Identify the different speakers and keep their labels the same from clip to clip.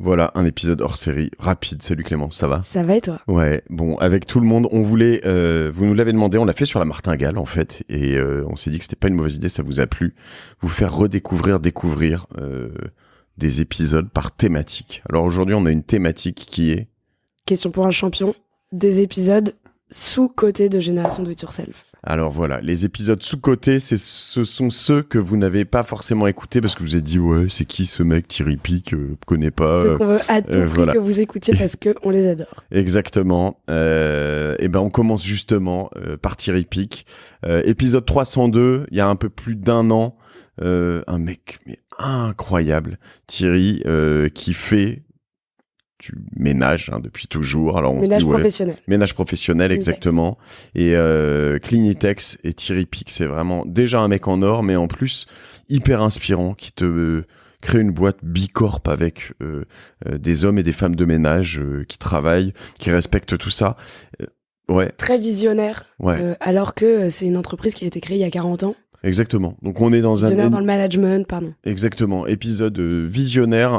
Speaker 1: Voilà, un épisode hors série, rapide. Salut Clément, ça va ?
Speaker 2: Ça va et toi ?
Speaker 1: Ouais, bon, avec tout le monde, on voulait, vous nous l'avez demandé, on l'a fait sur la martingale en fait, et on s'est dit que c'était pas une mauvaise idée, ça vous a plu, vous faire découvrir des épisodes par thématique. Alors aujourd'hui, on a une thématique qui est...
Speaker 2: Question pour un champion, des épisodes sous-cotés de Génération Do It Yourself.
Speaker 1: Alors voilà, les épisodes sous-cotés, ce sont ceux que vous n'avez pas forcément écoutés parce que vous avez dit ouais, c'est qui ce mec Thierry Pic, connais pas.
Speaker 2: Ceux qu'on veut à tout prix
Speaker 1: voilà.
Speaker 2: que vous écoutiez parce qu'on les adore.
Speaker 1: Exactement. Et ben on commence justement par Thierry Pic. Épisode 302, il y a un peu plus d'un an, un mec mais incroyable, Thierry, qui fait du ménage depuis toujours. Alors on
Speaker 2: Ménage
Speaker 1: se dit,
Speaker 2: professionnel.
Speaker 1: Ménage professionnel, exactement. Et Cleanitex et Thierry Pic, c'est vraiment déjà un mec en or, mais en plus hyper inspirant, qui te crée une boîte bicorp avec des hommes et des femmes de ménage qui travaillent, qui respectent tout ça. Ouais.
Speaker 2: Très visionnaire,
Speaker 1: ouais.
Speaker 2: Alors que c'est une entreprise qui a été créée il y a 40 ans.
Speaker 1: Exactement. Donc on est dans
Speaker 2: visionnaire dans le management, pardon.
Speaker 1: Exactement. Épisode visionnaire,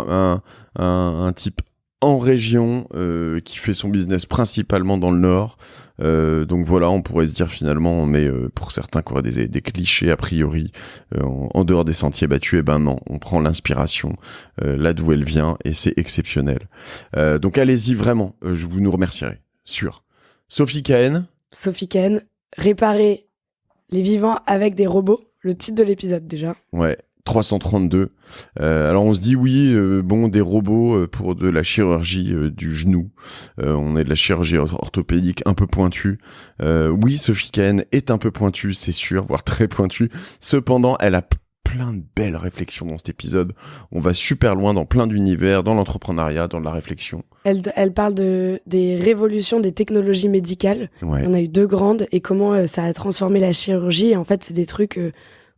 Speaker 1: un type en région, qui fait son business principalement dans le Nord. Donc voilà, on pourrait se dire finalement, on est pour certains qui auraient des clichés a priori en dehors des sentiers battus. Et ben non, on prend l'inspiration là d'où elle vient et c'est exceptionnel. Donc allez-y vraiment, je vous nous remercierai. Sûr. Sophie Cahen,
Speaker 2: réparer les vivants avec des robots. Le titre de l'épisode déjà.
Speaker 1: Ouais. 332. Alors on se dit oui, bon, des robots pour de la chirurgie du genou. On est de la chirurgie orthopédique un peu pointue. Oui, Sophie Cahen est un peu pointue, c'est sûr, voire très pointue. Cependant, elle a plein de belles réflexions dans cet épisode. On va super loin dans plein d'univers, dans l'entrepreneuriat, dans la réflexion.
Speaker 2: Elle parle des révolutions des technologies médicales.
Speaker 1: Ouais.
Speaker 2: On a eu 2 grandes et comment ça a transformé la chirurgie. Et en fait, c'est des trucs...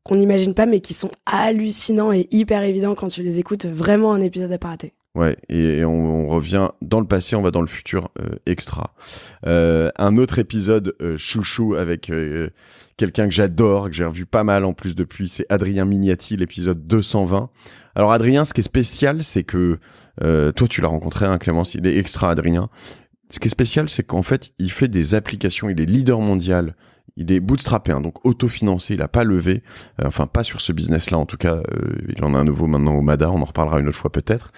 Speaker 2: qu'on n'imagine pas, mais qui sont hallucinants et hyper évidents quand tu les écoutes. Vraiment un épisode à pas rater.
Speaker 1: Ouais, et on revient dans le passé, on va dans le futur extra. Un autre épisode chouchou avec quelqu'un que j'adore, que j'ai revu pas mal en plus depuis, c'est Adrien Mignati, l'épisode 220. Alors Adrien, ce qui est spécial, c'est que toi tu l'as rencontré, hein, Clémence, il est extra Adrien. Ce qui est spécial, c'est qu'en fait, il fait des applications, il est leader mondial. Il est bootstrappé, hein, donc autofinancé, il a pas levé, enfin pas sur ce business-là en tout cas, il en a un nouveau maintenant au MADA, on en reparlera une autre fois peut-être.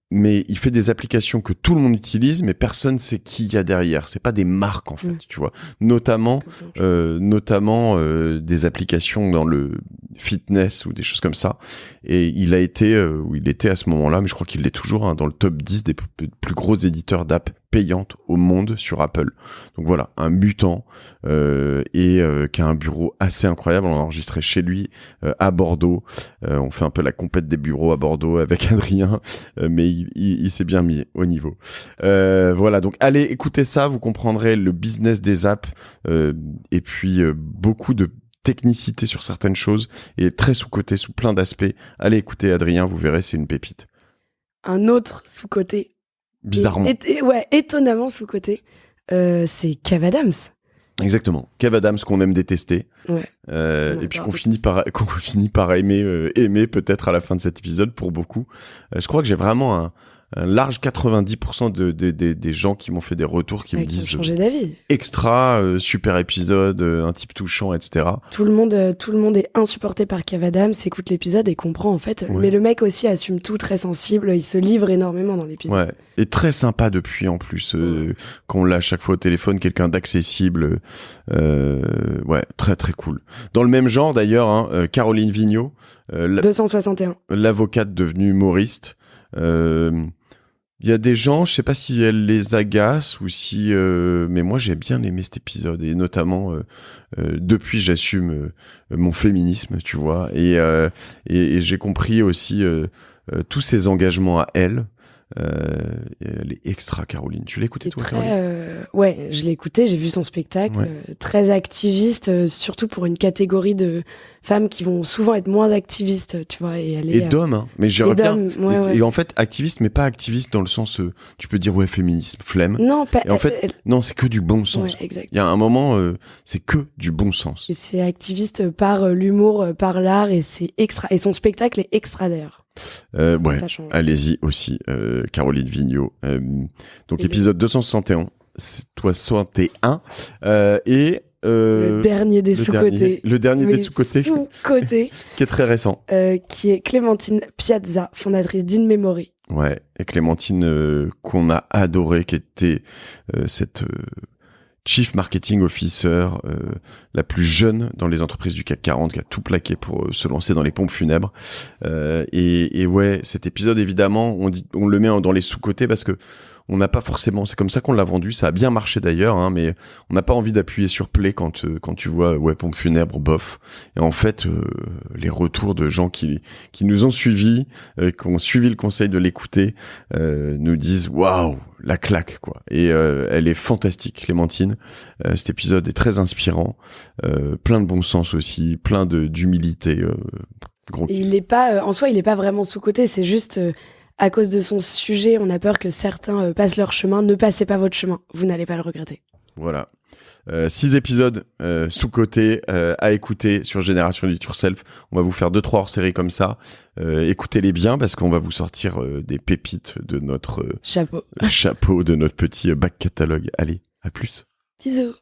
Speaker 1: Mais il fait des applications que tout le monde utilise, mais personne sait qui il y a derrière. C'est pas des marques en fait, tu vois. Notamment des applications dans le fitness ou des choses comme ça. Et il a été, où il était à ce moment-là, mais je crois qu'il l'est toujours, hein, dans le top 10 des plus gros éditeurs d'app payantes au monde sur Apple. Donc voilà, un mutant qui a un bureau assez incroyable. On a enregistré chez lui à Bordeaux. On fait un peu la compète des bureaux à Bordeaux avec Adrien, mais il s'est bien mis au niveau. Voilà, donc allez écoutez ça, vous comprendrez le business des apps et puis beaucoup de technicité sur certaines choses et très sous-coté sous plein d'aspects. Allez écouter Adrien, vous verrez, c'est une pépite.
Speaker 2: Un autre sous-coté.
Speaker 1: Bizarrement.
Speaker 2: Étonnamment sous-coté, c'est Kev Adams.
Speaker 1: Exactement. Kev Adams qu'on aime détester.
Speaker 2: Ouais.
Speaker 1: Et puis qu'on finit par aimer peut-être à la fin de cet épisode pour beaucoup. Je crois que j'ai vraiment un large 90% des gens qui m'ont fait des retours qui me disent
Speaker 2: changer d'avis.
Speaker 1: Extra, super épisode, un type touchant, etc.
Speaker 2: Tout le monde est insupporté par Kev Adams, écoute l'épisode et comprend en fait. Ouais. Mais le mec aussi assume tout, très sensible, il se livre énormément dans l'épisode.
Speaker 1: Ouais. Et très sympa depuis en plus, quand on l'a à chaque fois au téléphone, quelqu'un d'accessible. Ouais, très très cool. Dans le même genre d'ailleurs, hein, Caroline Vigneault,
Speaker 2: 261.
Speaker 1: L'avocate devenue humoriste. Il y a des gens, je sais pas si elle les agace ou si, mais moi j'ai bien aimé cet épisode et notamment depuis j'assume mon féminisme, tu vois, et j'ai compris aussi tous ses engagements à elle. Elle est extra, Caroline. Tu l'as écouté, toi, Caroline ?
Speaker 2: Ouais, je l'ai écouté, j'ai vu son spectacle. Ouais. Très activiste, surtout pour une catégorie de femmes qui vont souvent être moins activistes, tu vois. Et
Speaker 1: d'hommes, hein. Mais j'aimerais bien.
Speaker 2: Ouais.
Speaker 1: Et en fait, activiste, mais pas activiste dans le sens, tu peux dire, ouais, féminisme, flemme.
Speaker 2: Non, pas.
Speaker 1: Et en fait, non, c'est que du bon sens.
Speaker 2: Ouais, exact.
Speaker 1: Il y a un moment, c'est que du bon sens.
Speaker 2: Et c'est activiste par l'humour, par l'art, et c'est extra. Et son spectacle est extra d'ailleurs.
Speaker 1: Ouais,
Speaker 2: Ça change.
Speaker 1: allez-y aussi, Caroline Vigneault. Donc
Speaker 2: Et
Speaker 1: épisode 261, 61 et
Speaker 2: le dernier des sous-côtés.
Speaker 1: Le dernier des sous-côtés,
Speaker 2: Sous-côtés,
Speaker 1: qui est très récent.
Speaker 2: qui est Clémentine Piazza, fondatrice d'In Memory.
Speaker 1: Ouais, et Clémentine qu'on a adoré, qui était cette Chief Marketing Officer, la plus jeune dans les entreprises du CAC 40, qui a tout plaqué pour se lancer dans les pompes funèbres. Et ouais, cet épisode, évidemment, on le met dans les sous-côtés parce que on n'a pas forcément, c'est comme ça qu'on l'a vendu, ça a bien marché d'ailleurs, hein, mais on n'a pas envie d'appuyer sur play quand tu vois ouais pompe funèbre bof. Et en fait, les retours de gens qui nous ont suivis, qui ont suivi le conseil de l'écouter, nous disent waouh, la claque quoi. Et elle est fantastique, Clémentine. Cet épisode est très inspirant, plein de bon sens aussi, plein d'humilité. Gros.
Speaker 2: Et il est pas, en soi, il est pas vraiment sous-côté, c'est juste à cause de son sujet, on a peur que certains passent leur chemin. Ne passez pas votre chemin, vous n'allez pas le regretter.
Speaker 1: Voilà. 6 épisodes sous-côté à écouter sur Génération Do It Yourself. On va vous faire 2-3 hors-séries comme ça. Écoutez-les bien parce qu'on va vous sortir des pépites de notre
Speaker 2: Chapeau.
Speaker 1: chapeau, de notre petit back catalogue. Allez, à plus.
Speaker 2: Bisous.